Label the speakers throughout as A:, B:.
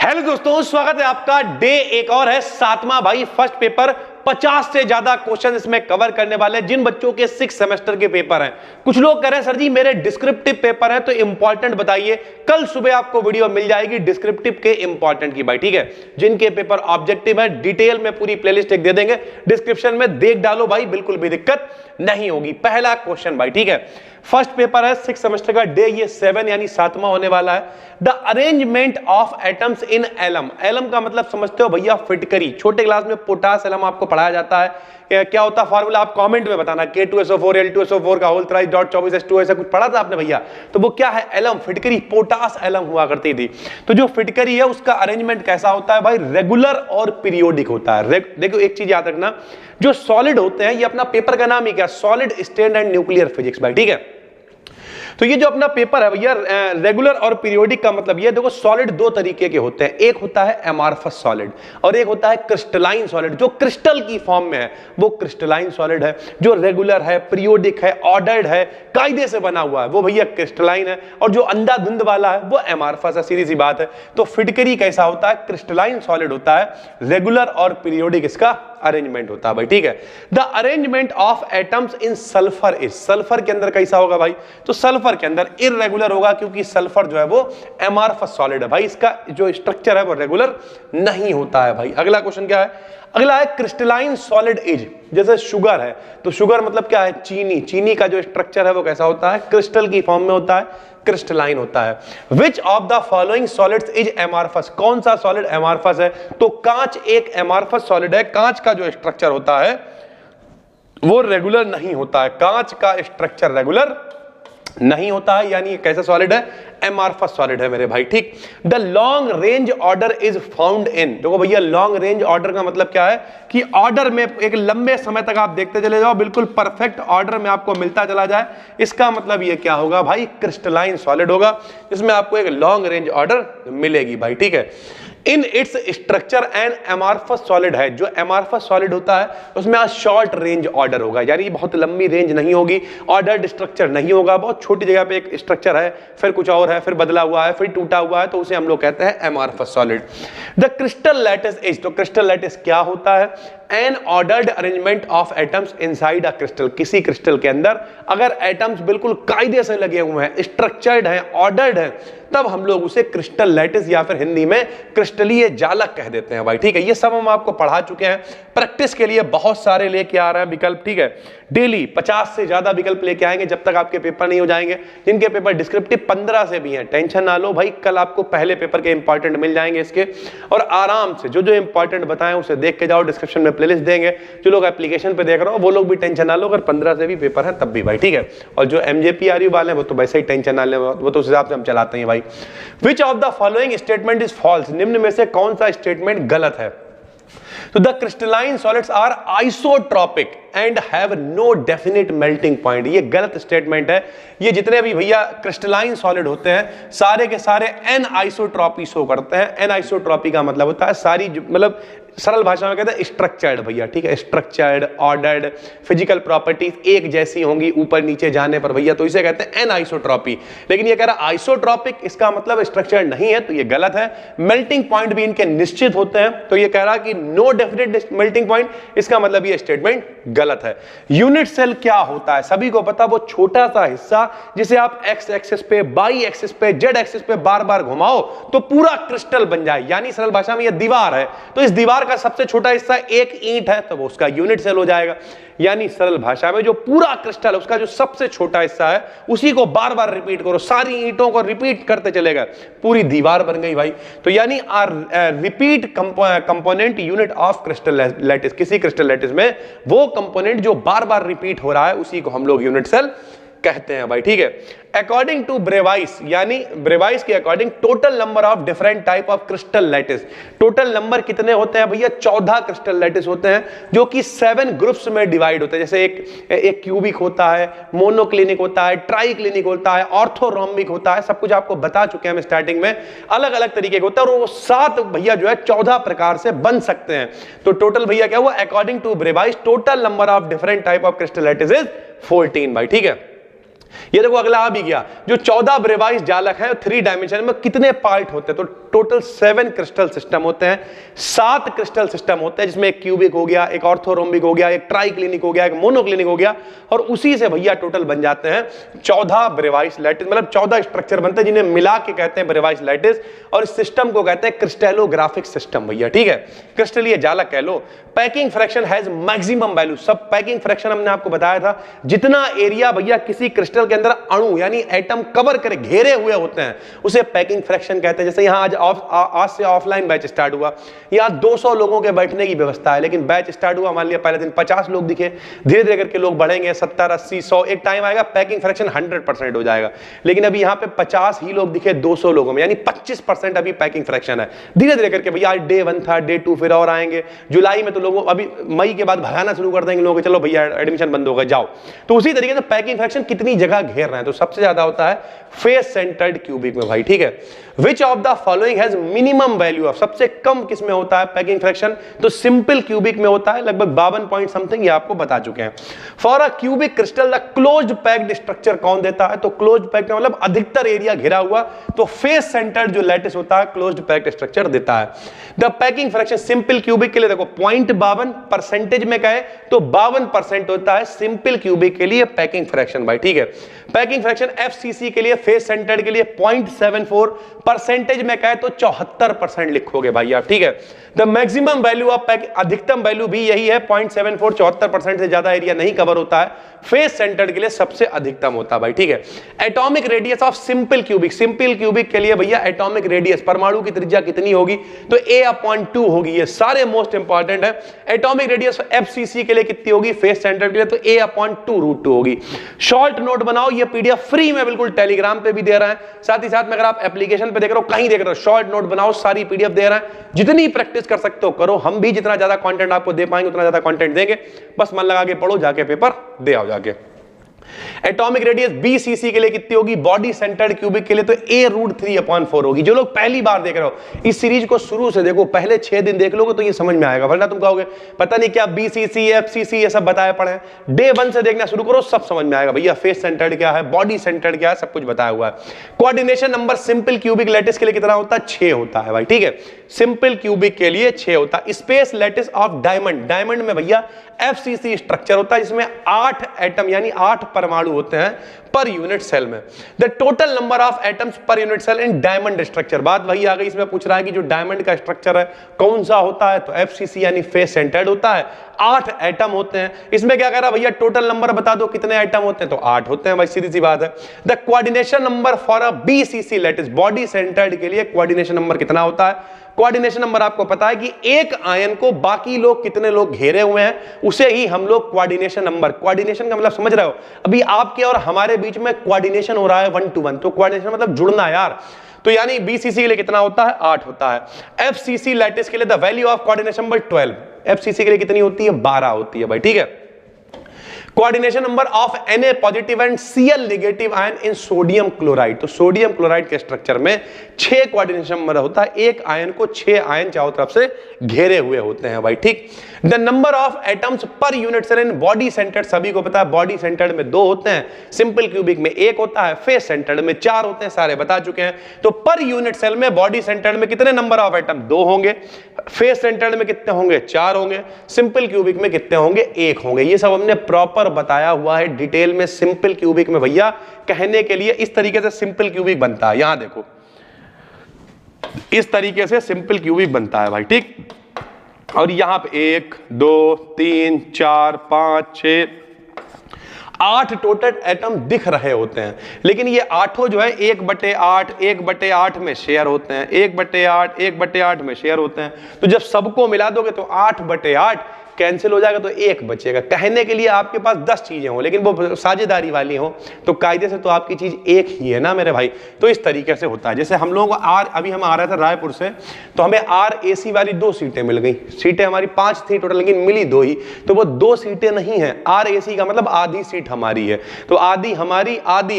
A: Hello दोस्तों, स्वागत है आपका। डे एक और है, सातवां भाई फर्स्ट पेपर। 50 से ज्यादा क्वेश्चन इसमें कवर करने वाले हैं जिन बच्चों के 6 सेमेस्टर के पेपर हैं। कुछ लोग कह रहे हैं सर जी मेरे डिस्क्रिप्टिव पेपर है तो इंपॉर्टेंट बताइए। कल सुबह आपको वीडियो मिल जाएगी डिस्क्रिप्टिव के इंपॉर्टेंट की भाई, ठीक है। जिनके पेपर ऑब्जेक्टिव है डिटेल में पूरी प्लेलिस्ट एक दे देंगे, डिस्क्रिप्शन में देख डालो भाई, बिल्कुल भी दिक्कत नहीं होगी। पहला क्वेश्चन भाई, ठीक है, फर्स्ट पेपर है 6 सेमेस्टर का, डे ये 7 यानी 7वां होने वाला है। The arrangement of atoms in alum. Alum का मतलब समझते हो भैया फिटकरी। छोटे क्लास में पोटास एलम आपको पढ़ाया जाता है। क्या होता है फार्मूला, आप कमेंट में बताना। K2SO4 L2SO4 का होल थ्राइस डॉट 24H2 ऐसा कुछ पढ़ा था आपने भैया? तो वो क्या है? एलम, फिटकरी, पोटास एलम हुआ करती थी। तो जो फिटकरी है उसका अरेंजमेंट कैसा होता है भाई? रेगुलर और पीरियोडिक होता है। देखो एक चीज याद रखना, जो सॉलिड होते हैं, ये अपना पेपर का नाम ही क्या? Solid state and nuclear physics भाई, ठीक है। तो ये जो अपना पेपर है भैया, रेगुलर और पीरियोडिक का मतलब ये, देखो सॉलिड दो तरीके के होते हैं। एक होता है एमार्फस सॉलिड और एक होता है क्रिस्टलाइन सॉलिड। जो क्रिस्टल की फॉर्म में है वो क्रिस्टलाइन सॉलिड है। जो रेगुलर है, पीरियोडिक है, ऑर्डर्ड है, कायदे से बना हुआ है, वो भैया क्रिस्टलाइन है। और जो अंधाधुंध वाला है वो एमार्फस है। सीधी सी बात है। तो फिटकरी कैसा होता है? क्रिस्टलाइन सॉलिड होता है। रेगुलर और पीरियोडिक इसका अरेंजमेंट होता है भाई, ठीक है। The arrangement of atoms in sulphur is. Sulphur के अंदर कैसा होगा भाई? तो सल्फर के अंदर इररेगुलर होगा, क्योंकि सल्फर जो है वो एमार्फस सॉलिड है भाई। इसका जो स्ट्रक्चर है वो रेगुलर नहीं होता है भाई। अगला क्वेश्चन क्या है? अगला है क्रिस्टलाइन सॉलिड इज। जैसे शुगर है, तो शुगर मतलब क्या है? चीनी। चीनी का जो स्ट्रक्चर है वो कैसा होता है? क्रिस्टल की फॉर्म में होता है, क्रिस्टलाइन होता है। Which of the following solids is amorphous. कौन सा सॉलिड एमार्फस है? तो कांच एक एमार्फस सॉलिड है। कांच का जो स्ट्रक्चर होता है वो रेगुलर नहीं होता है। कांच का स्ट्रक्चर रेगुलर नहीं होता है, यानी कैसा सॉलिड है? एमार्फस सॉलिड है मेरे भाई, ठीक। The long range order is found in. देखो भैया, लॉन्ग रेंज ऑर्डर का मतलब क्या है? कि ऑर्डर में एक लंबे समय तक आप देखते चले जाओ, बिल्कुल परफेक्ट ऑर्डर में आपको मिलता चला जाए। इसका मतलब ये क्या होगा भाई? क्रिस्टलाइन सॉलिड होगा, जिसमें आपको एक लॉन्ग रेंज ऑर्डर मिलेगी भाई, ठीक है। In its structure and amorphous solid है। जो एमार्फस सॉलिड होता है उसमें आज शॉर्ट रेंज ऑर्डर होगा, यानी बहुत लंबी रेंज नहीं होगी, ऑर्डर्ड स्ट्रक्चर नहीं होगा। बहुत छोटी जगह पे एक स्ट्रक्चर है, फिर कुछ और है, फिर बदला हुआ है, फिर टूटा हुआ है, तो उसे हम लोग कहते हैं amorphous solid. The crystal lattice is. तो क्रिस्टल लैटिस क्या होता है? An ordered arrangement of atoms inside a crystal. किसी क्रिस्टल के अंदर अगर एटम्स बिल्कुल कायदे से लगे हुए हैं, स्ट्रक्चर्ड हैं, ऑर्डर्ड हैं, तब हम लोग उसे क्रिस्टल लैटिस या फिर हिंदी में क्रिस्टलीय जालक कह देते हैं भाई, ठीक है। ये सब हम आपको पढ़ा चुके हैं। प्रैक्टिस के लिए बहुत सारे लेके आ रहे हैं विकल्प, ठीक है। डेली 50 से ज्यादा विकल्प लेके आएंगे जब तक आपके पेपर नहीं हो जाएंगे। जिनके पेपर डिस्क्रिप्टिव 15 से भी हैं, टेंशन ना लो भाई, कल आपको पहले पेपर के इंपॉर्टेंट मिल जाएंगे इसके। और आराम से जो जो इंपॉर्टेंट बताएं उसे देख के जाओ, डिस्क्रिप्शन में प्लेलिस्ट देंगे। जो लोग एप्लीकेशन पे देख रहे हो वो लोग भी टेंशन ना लो, अगर 15 से भी पेपर है तब भी भाई, ठीक है। और जो MJPRU वाले हैं वो तो वैसे ही टेंशन ना ले, वो तो उस हिसाब से हम चलाते हैं भाई। Which of the following statement is false. निम्न में से कौन सा स्टेटमेंट गलत है? तो the crystalline solids are isotropic and have no definite melting point. ये गलत स्टेटमेंट है। ये जितने भी भैया क्रिस्टलाइन सॉलिड होते हैं सारे के सारे एन आइसोट्रॉपी शो करते हैं। एन आइसोट्रॉपी का मतलब होता है सारी, मतलब सरल भाषा में कहते हैं स्ट्रक्चर्ड भैया, ठीक है। स्ट्रक्चर्ड, ऑर्डर्ड, फिजिकल प्रॉपर्टीज एक जैसी होंगी ऊपर नीचे जाने पर भैया, तो इसे कहते हैं एन आइसोट्रॉपी। लेकिन ये कह रहा है आइसोट्रॉपिक, इसका मतलब स्ट्रक्चर्ड नहीं है, तो ये गलत है। मेल्टिंग पॉइंट भी इनके निश्चित होते हैं, तो ये कह रहा है कि नो डेफिनेट मेल्टिंग पॉइंट, इसका मतलब ये स्टेटमेंट गलत है। यूनिट सेल क्या होता है? सभी को पता, वो छोटा सा हिस्सा जिसे आप एक्स एक्सिस पे, वाई एक्सिस पे, जेड एक्सिस पे बार बार घुमाओ तो पूरा क्रिस्टल बन जाए। यानी सरल भाषा में ये दीवार है, तो इस दीवार का सबसे छोटा हिस्सा एक ईंट है, तो वो उसका यूनिट सेल हो जाएगा। यानी सरल भाषा में जो पूरा क्रिस्टल है उसका जो सबसे छोटा हिस्सा है उसी को बार बार रिपीट करो, सारी ईंटों को रिपीट करते चलेगा, पूरी दीवार बन गई भाई। तो यानी repeat component unit of crystal lattice. किसी क्रिस्टल लैटिस में वो कंपोनेंट जो बार बार रिपीट हो रहा है उसी को हम लोग यूनिट सेल कहते हैं भाई, ठीक है। अकॉर्डिंग टू ब्रेवाइस, यानी ब्रेवाइस के according total number of different type of crystal lattice. Total number कितने होते हैं भैया? 14 क्रिस्टल लैटिस होते हैं, जो कि 7 ग्रुप्स में डिवाइड होते हैं। जैसे एक क्यूबिक होता है, मोनोक्लिनिक होता है, ट्राइक्लिनिक होता है, ऑर्थोरोम्बिक होता है। सब कुछ आपको बता चुके हैं हम स्टार्टिंग में। अलग अलग तरीके के होते हैं और वो 7 भैया जो है 14 प्रकार से बन सकते हैं। तो टोटल भैया क्या हुआ? According to Bravais total number of different type of crystal lattice is 14 भाई, ठीक है। ये देखो अगला आ भी गया, जो 14 ब्रेवाइज जालक है 3 डायमेंशन में कितने पार्ट होते हैं, तो टोटल 7 क्रिस्टल सिस्टम होते हैं, 7 क्रिस्टल सिस्टम होते हैं, जिसमें एक क्यूबिक हो गया, एक ऑर्थोरोम्बिक हो गया, एक ट्राइक्लिनिक हो गया, एक मोनोक्लिनिक हो गया, और उसी से भैया टोटल बन जाते हैं 14 ब्रेवाइज लैटिस, मतलब 14 स्ट्रक्चर बनते हैं जिन्हें मिला के कहते हैं ब्रेवाइज लैटिस, और इस सिस्टम को कहते हैं क्रिस्टलोग्राफिक सिस्टम भैया, ठीक है, क्रिस्टलीय जालक कह लो। Packing fraction has maximum value, सब पैकिंग फ्रैक्शन हमने आपको बताया था, जितना एरिया भैया किसी क्रिस्टल के अंदर अणु यानी एटम कवर करे घेरे हुए होते हैं उसे पैकिंग फ्रैक्शन कहते हैं। जैसे यहां आज से ऑफलाइन बैच स्टार्ट हुआ, यहां 200 लोगों के बैठने की व्यवस्था है, लेकिन बैच स्टार्ट हुआ, मान लिया पहले दिन 50 लोग दिखे, धीरे धीरे करके लोग बढ़ेंगे 70, 80, 100, एक टाइम आएगा पैकिंग फ्रैक्शन 100% हो जाएगा, लेकिन अभी यहां पे 50 ही लोग दिखे 200 लोगों में, यानी 25% अभी पैकिंग फ्रैक्शन है। धीरे धीरे करके भैया डे 1 था, डे 2 फिर और आएंगे, जुलाई में तो लोगों अभी मई के बाद भगाना शुरू कर देंगे लोगों, चलो भैया एडमिशन बंद होगा जाओ। तो उसी तरीके से पैकिंग फ्रैक्शन कितनी जगह घेर रहे हैं, तो सबसे ज्यादा होता है फेस सेंटर्ड क्यूबिक में भाई, ठीक है। Which of the following has minimum value of, सबसे कम किस में होता है पैकिंग फ्रैक्शन, तो सिंपल क्यूबिक में होता है, लगभग 52 पॉइंट समथिंग, ये आपको बता चुके हैं। For a cubic crystal the closed packed structure कौन देता है, तो क्लोज्ड पैक्ड मतलब अधिकतर एरिया घिरा हुआ, तो फेस सेंटर्ड जो लैटिस होता है क्लोज्ड पैक्ड स्ट्रक्चर देता है। The packing fraction simple cubic के लिए देखो 0.52 परसेंटेज में कहे तो 52% होता है सिंपल क्यूबिक के लिए पैकिंग फ्रैक्शन भाई, ठीक है। पैकिंग फ्रैक्शन एफसीसी के लिए फेस सेंटर्ड के लिए 0.74 परसेंटेज में कहे तो 74% लिखोगे भाई आप, ठीक है। The maximum value of packing, अधिकतम वैल्यू भी यही है 0.74, 74% से ज्यादा एरिया नहीं कवर होता है, फेस सेंटर्ड के लिए सबसे अधिकतम होता है भाई, ठीक है। Atomic radius of simple cubic, simple cubic के लिए भैया एटॉमिक रेडियस परमाणु की त्रिज्या कितनी होगी, तो a/2 होगी, ये सारे मोस्ट इंपॉर्टेंट है। एटॉमिक रेडियस एफसीसी के लिए कितनी होगी, फेस सेंटर्ड के लिए, तो a/2√2 होगी। शॉर्ट नोट बनाओ, ये पीडीएफ फ्री में बिल्कुल टेलीग्राम पे भी दे रहा है, साथ ही साथ में अगर आप एप्लीकेशन पे देख रहे हो कहीं देख रहे हो, शॉर्ट नोट बनाओ, सारी पीडीएफ दे रहा है, जितनी प्रैक्टिस कर सकते हो करो, हम भी जितना ज्यादा कंटेंट आपको दे पाएंगे उतना ज्यादा कंटेंट देंगे, बस मन लगा के पढ़ो, जाके पेपर दे आओ जाके। एटॉमिक रेडियस बीसीसी के लिए कितनी होगी, बॉडी सेंटर्ड क्यूबिक के लिए तो a√3/4 होगी। जो लोग पहली बार देख रहे हो इस सीरीज को शुरू से देखो, पहले 6 दिन देख लोगे तो ये समझ में आएगा, वरना तुम कहोगे पता नहीं क्या बीसीसी एफसीसी ये सब बताए पड़े हैं। डे 1 से देखना शुरू करो, सब समझ में आएगा भैया, फेस सेंटर्ड क्या है, बॉडी सेंटर्ड क्या है, सब कुछ बताया हुआ है। Coordination number simple cubic lattice के लिए कितना होता है, 6 होता है भाई, ठीक है। सिंपल क्यूबिक के लिए 6 होता है। Space lattice of diamond, diamond में भैया एफसीसी स्ट्रक्चर होता है, जिसमें 8 एटम यानी 8 परमाणु होते हैं पर यूनिट सेल में। The total number of atoms per unit cell in diamond structure, बात वही आ गई, इसमें पूछ रहा है कि जो डायमंड का स्ट्रक्चर है कौन सा होता है, तो एफसीसी यानी फेस सेंटर्ड होता है, 8 एटम होते हैं। इसमें क्या कह रहा है भैया, टोटल नंबर बता दो कितने एटम होते हैं, तो 8 होते हैं भाई, सीधी सी बात है। The coordination number for a BCC lattice, body centred के लिए कोऑर्डिनेशन नंबर कितना होता है, कोऑर्डिनेशन नंबर आपको पता है कि एक आयन को बाकी लोग कितने लोग घेरे हुए हैं उसे ही हम लोग कोऑर्डिनेशन नंबर, कोऑर्डिनेशन का मतलब समझ रहे हो, अभी आपके और हमारे बीच में कोऑर्डिनेशन हो रहा है 1 to 1, तो कोऑर्डिनेशन मतलब जुड़ना यार, तो यानी बीसीसी के लिए कितना होता है, 8 होता है। एफसीसी लैटिस के लिए the value of coordination number 12, FCC के लिए कितनी होती है, 12 होती है भाई, ठीक है। Coordination number of Na positive and Cl negative ion in sodium chloride, तो सोडियम क्लोराइड के स्ट्रक्चर में 6 कोऑर्डिनेशन नंबर होता है, एक आयन को 6 आयन चारों तरफ से घेरे हुए होते हैं भाई, ठीक। The number of atoms per unit cell in body centred, सभी को पता है बॉडी सेंटर्ड में 2 होते हैं, सिंपल क्यूबिक में 1 होता है, फेस सेंटर्ड में 4 होते हैं, सारे बता चुके हैं। तो पर यूनिट सेल में बॉडी सेंटर्ड में कितने नंबर ऑफ एटम, 2 होंगे, फेस सेंटर्ड में कितने होंगे, 4 होंगे, सिंपल क्यूबिक में कितने होंगे, 1 होंगे। ये सब हमने प्रॉपर बताया हुआ है डिटेल में। सिंपल क्यूबिक में भैया कहने के लिए इस तरीके से सिंपल क्यूबिक बनता है, यहां देखो इस तरीके से सिंपल क्यूबिक बनता है भाई, ठीक। और यहां पे 1 2 3 4 5 6 8 टोटल एटम दिख रहे होते हैं, लेकिन ये 8 जो है 1/8 में शेयर होते हैं, 1/8 में शेयर होते हैं। तो जब सबको मिला दोगे तो 8/8 कैंसिल हो जाएगा, तो 1 बचेगा। कहने के लिए आपके पास 10 चीजें हो, लेकिन वो साझेदारी वाली हो, तो कायदे से तो आपकी चीज एक ही है ना मेरे भाई। तो इस तरीके से होता है। जैसे हम लोगों को अभी हम आ रहे थे रायपुर से, तो हमें RAC वाली 2 सीटें मिल गई, सीटें हमारी 5 थी टोटल, लेकिन मिली 2 ही, तो वो 2 सीटें नहीं है। RAC का मतलब आधी सीट हमारी है, तो आधी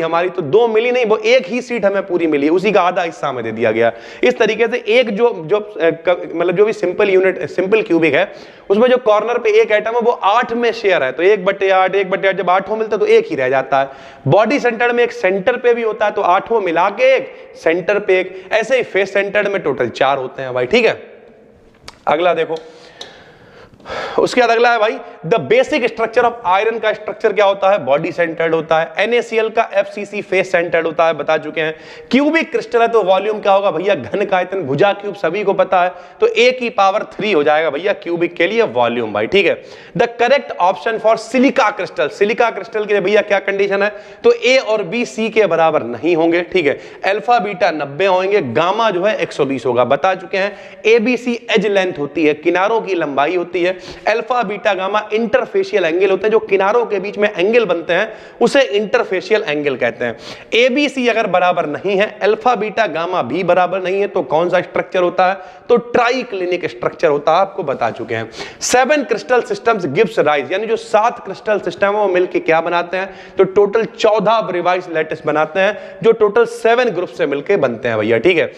A: हमारी तो 2 मिली नहीं, वो 1 ही सीट हमें पूरी मिली, उसी का आधा हिस्सा हमें दे दिया गया। इस तरीके से एक जो मतलब जो भी सिंपल क्यूबिक है उसमें जो कॉर्नर पावर पे एक एटम है वो 8 में शेयर है, तो 1/8 1/8 जब 8 मिलता है तो एक ही रह जाता है। बॉडी सेंटर में एक सेंटर पे भी होता है, तो 8 मिला के एक, सेंटर पे एक, ऐसे ही फेस सेंटर में टोटल 4 होते हैं भाई, ठीक है। अगला देखो, उसके बाद अगला है भाई the basic structure of iron का स्ट्रक्चर क्या होता है, बॉडी सेंटर्ड होता है। NaCl का FCC फेस सेंटर्ड होता है, बता चुके हैं। क्यूबिक क्रिस्टल है तो वॉल्यूम क्या होगा भैया, घन का आयतन, भुजा क्यूब सभी को पता है, तो A की पावर 3 हो जाएगा भैया क्यूबिक के लिए वॉल्यूम भाई, ठीक है। The correct option for silica crystal, silica crystal के लिए भैया क्या कंडीशन है, तो A और B C के बराबर नहीं होंगे, ठीक है। अल्फा बीटा 90 होंगे, गामा जो है 120 होगा, बता चुके हैं। ABC एज लेंथ होती है, किनारों की लंबाई होती है। Alpha beta gamma interfacial angle होते हैं, जो किनारों के बीच में एंगल बनते हैं उसे इंटरफेशियल एंगल कहते हैं। ABC अगर बराबर नहीं है, अल्फा बीटा गामा भी बराबर नहीं है, तो कौन सा स्ट्रक्चर होता है, तो ट्राइक्लिनिक स्ट्रक्चर होता है, आपको बता चुके हैं। 7 क्रिस्टल सिस्टम्स गिव्स राइज, यानी जो 7 क्रिस्टल सिस्टम है वो मिलकर क्या बनाते हैं, तो टोटल 14 ब्रेवाइज लैटिस बनाते हैं, जो टोटल 7 ग्रुप से मिलकर बनते हैं भैया, ठीक है।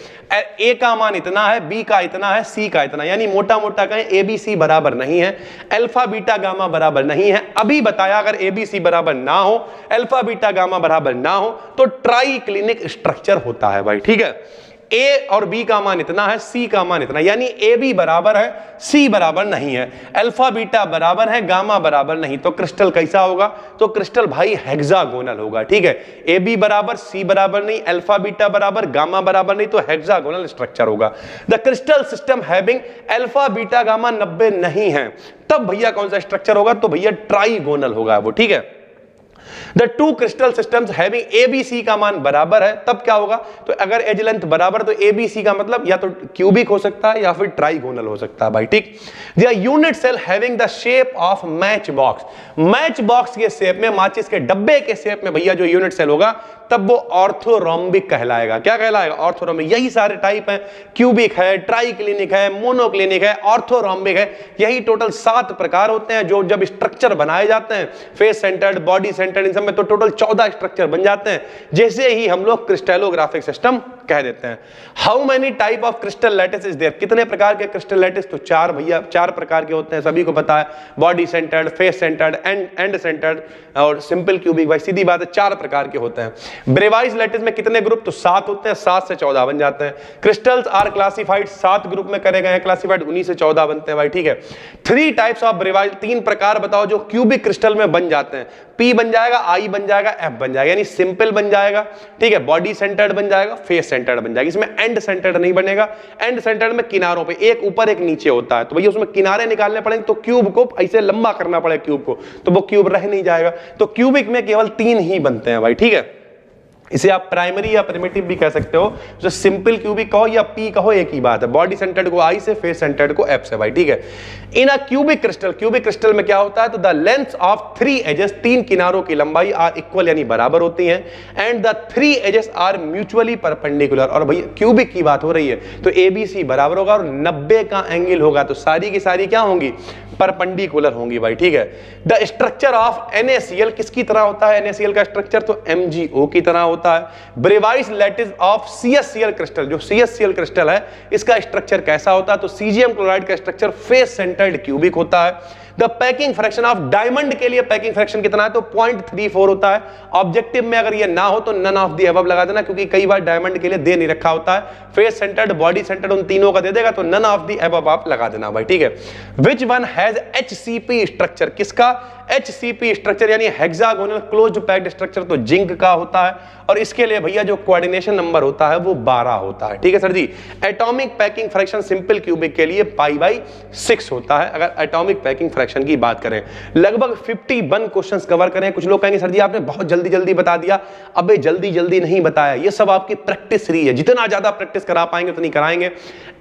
A: A का मान इतना है, B का इतना है, C का इतना, यानी मोटा मोटा कहें ABC बराबर नहीं है, अल्फा बीटा गामा बराबर नहीं है। अभी बताया अगर ABC बराबर ना हो, अल्फा बीटा गामा बराबर ना हो, तो ट्राइक्लिनिक स्ट्रक्चर होता है भाई, ठीक है। A और B का मान इतना है, C का मान इतना, यानी AB बराबर है, C बराबर नहीं है, अल्फा बीटा बराबर है, गामा बराबर नहीं, तो क्रिस्टल कैसा होगा, तो क्रिस्टल भाई हेक्सागोनल होगा, ठीक है। AB बराबर, C बराबर नहीं, अल्फा बीटा बराबर, गामा बराबर नहीं, तो हेक्सागोनल स्ट्रक्चर होगा। The crystal system having alpha beta gamma 90 नहीं है, तब भैया कौन सा स्ट्रक्चर होगा, तो भैया ट्राइगोनल होगा वो, ठीक है। The 2 crystal systems having ABC का मान बराबर है, तब क्या होगा, तो अगर एज लेंथ बराबर तो ABC का मतलब या तो क्यूबिक हो सकता है या फिर ट्राइगोनल हो सकता है भाई, ठीक। The unit cell having the shape of match box, match box के शेप में, माचिस के डब्बे के शेप में भैया जो यूनिट सेल होगा, तब वो ऑर्थोरोम्बिक कहलाएगा। क्या कहलाएगा, ऑर्थोरोम्बिक। यही सारे टाइप हैं, क्यूबिक है, ट्राइक्लिनिक है, मोनोक्लिनिक है, ऑर्थोरोम्बिक है, यही टोटल 7 प्रकार होते हैं जो जब स्ट्रक्चर बनाए जाते हैं, फेस सेंटर्ड, बॉडी सेंटर्ड, इन सब में तो टोटल 14 स्ट्रक्चर बन जाते हैं, जैसे ही हम लोग क्रिस्टलोग्राफिक सिस्टम कह देते हैं। How many type of crystal lattice is there, कितने प्रकार के क्रिस्टल लैटिस, तो 4 भैया, 4 प्रकार के होते हैं, सभी को पता है। Body centred, face centred, and centred और सिंपल क्यूबिक, भाई सीधी बात है 4 प्रकार के होते हैं। ब्रेवाइज लैटिस में कितने ग्रुप, तो 7 होते हैं, 7 से 14 बन जाते हैं। क्रिस्टल्स आर क्लासिफाइड, 7 ग्रुप में करे गए हैं क्लासिफाइड, 19 से 14 बनते हैं भाई, ठीक है। 3 टाइप्स ऑफ ब्रेवाइज, 3 प्रकार बताओ जो क्यूबिक क्रिस्टल में बन जाते हैं। P बन जाएगा, I बन जाएगा, F बन जाएगा, यानी सिंपल बन जाएगा, ठीक है। बॉडी सेंटर्ड बन जाएगा, फेस सेंटर्ड बन जाएगा, इसमें एंड सेंटर्ड नहीं बनेगा। एंड सेंटर्ड में किनारों पे एक ऊपर एक नीचे होता है, तो भैया उसमें किनारे निकालने पड़ेंगे, तो क्यूब को ऐसे लंबा करना पड़ेगा क्यूब को, तो वो क्यूब रह नहीं जाएगा। तो क्यूबिक में केवल 3 ही बनते हैं भाई, ठीक है। इसे आप प्राइमरी या प्रिमिटिव भी कह सकते हो, जो सिंपल क्यूबिक कहो या P कहो, एक ही बात है। बॉडी सेंटर्ड को I से, फेस सेंटर्ड को F से भाई, ठीक है। In a cubic crystal, cubic crystal में क्या होता है, तो द लेंथ ऑफ 3 एजेस, 3 किनारों की लंबाई आर इक्वल यानी बराबर होती है, and the 3 axes are mutually perpendicular. और भैया क्यूबिक की बात हो रही है तो ABC बराबर होगा और 90 का एंगल होगा, तो सारी की सारी क्या होंगी, परपेंडिकुलर होंगी भाई, ठीक है। द स्ट्रक्चर ऑफ NaCl किसकी तरह होता है, NaCl का स्ट्रक्चर तो MgO की तरह होता है। ब्रेवाइज लैटिस ऑफ CsCl क्रिस्टल, जो CsCl क्रिस्टल है इसका स्ट्रक्चर कैसा होता है, तो सीजियम क्लोराइड का स्ट्रक्चर फेस सेंटर्ड क्यूबिक होता है। The packing fraction of diamond के लिए पैकिंग फ्रैक्शन कितना है, तो 0.34 होता है। ऑब्जेक्टिव में अगर ये ना हो तो नन ऑफ द अबव लगा देना, क्योंकि कई बार डायमंड के लिए दे नहीं रखा होता है। फेस सेंटर्ड, बॉडी सेंटर्ड, उन तीनों का दे देगा, तो नन ऑफ द अबव आप लगा देना भाई, ठीक है। Which one has HCP structure, किसका HCP स्ट्रक्चर यानी हेक्सागोनल क्लोज्ड पैक्ड स्ट्रक्चर, तो जिंक का होता है। और इसके लिए भैया जो कोऑर्डिनेशन नंबर होता है वो 12 होता है, ठीक है sir ji. Atomic packing fraction simple cubic के लिए π/6 होता है, अगर एटॉमिक पैकिंग फ्रैक्शन की बात करें। लगभग 51 क्वेश्चंस कवर करें। कुछ लोग कहेंगे सर जी आपने बहुत जल्दी जल्दी बता दिया, अबे जल्दी जल्दी नहीं बताया, ये सब आपकी प्रैक्टिस रही है, जितना ज्यादा प्रैक्टिस करा पाएंगे उतनी कराएंगे।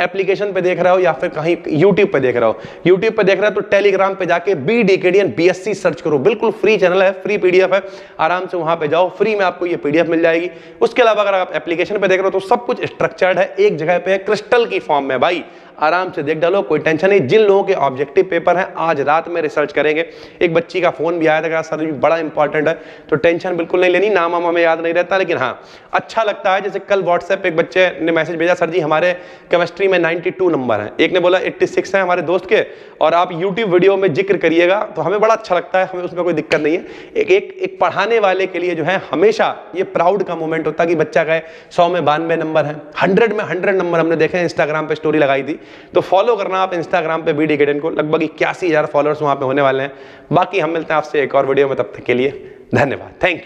A: एप्लीकेशन पे देख रहे हो या फिर कहीं यूट्यूब पे देख रहे हो, यूट्यूब पे देख रहे हो तो टेलीग्राम पे जाके BDKDN BSc सर्च करो, बिल्कुल फ्री चैनल है, फ्री PDF है, आराम से वहां पे जाओ, फ्री में आपको ये PDF मिल जाएगी। उसके अलावा अगर आप एप्लीकेशन पे देख रहे हो तो सब कुछ स्ट्रक्चर्ड है, एक जगह पे है, क्रिस्टल की फॉर्म में भाई। आराम से देख डालो, कोई टेंशन नहीं। जिन लोगों के ऑब्जेक्टिव पेपर हैं आज रात में रिसर्च करेंगे। एक बच्ची का फोन भी आया था, कहा सर जी बड़ा इंपॉर्टेंट है, तो टेंशन बिल्कुल नहीं लेनी। नाम हमें याद नहीं रहता, लेकिन हाँ अच्छा लगता है। जैसे कल व्हाट्सएप पे एक बच्चे ने मैसेज भेजा, सर जी हमारे केमिस्ट्री में 92 नंबर हैं, एक ने बोला 86 है हमारे दोस्त के, और आप यूट्यूब वीडियो में जिक्र करिएगा। तो हमें बड़ा अच्छा लगता है, हमें उसमें कोई दिक्कत नहीं है। एक पढ़ाने वाले के लिए जो है हमेशा ये प्राउड का मोमेंट होता है कि बच्चा कहे 100 में 92 नंबर है, 100 में 100 नंबर हमने देखे। इंस्टाग्राम पे स्टोरी लगाई थी, तो फॉलो करना आप इंस्टाग्राम पे BD Academy को, लगभग 81,000 फॉलोअर्स वहां पे होने वाले हैं। बाकी हम मिलते हैं आपसे एक और वीडियो में, तब तक के लिए धन्यवाद, थैंक यू।